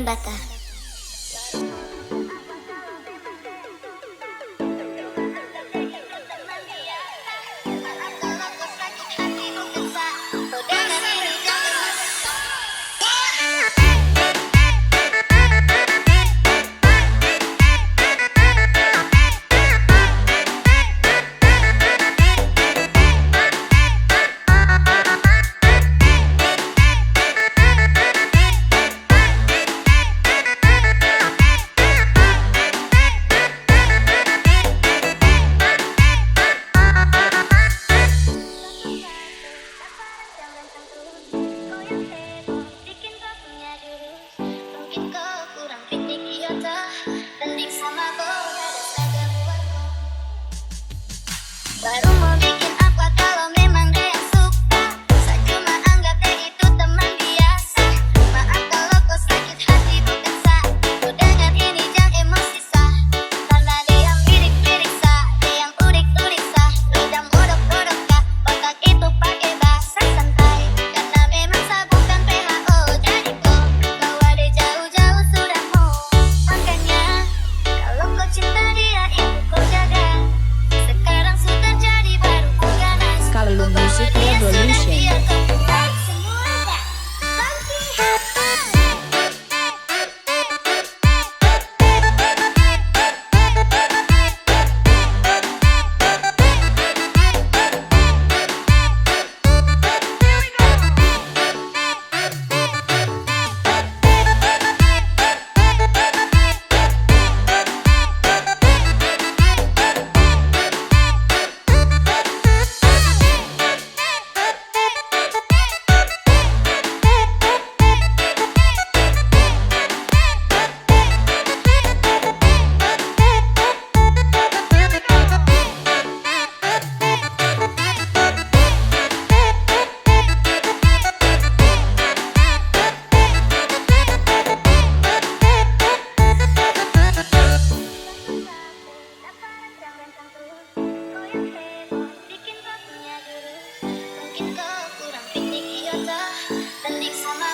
Bata. Baru mau bikin apa kalau memang dia yang suka. Saya cuma anggap dia itu teman biasa. Maaf kalau kau sakit hati bukan sah. Kau dengar ini jangan emosi sah. Karena dia yang lirik-lirik sah, dia yang urik-urik sah. Lidah bodok-bodok kah, otak itu pakai bahasa santai. Karena memang saya bukan PHO, jadi kau bawa dia jauh-jauh sudah mau. Makanya kalau kau cinta dia itu kau jaga. Sekarang sudah jadi baru kau ganas. Kalau Music Revolution. Mungkin kau kurang piknik idiota, telik sama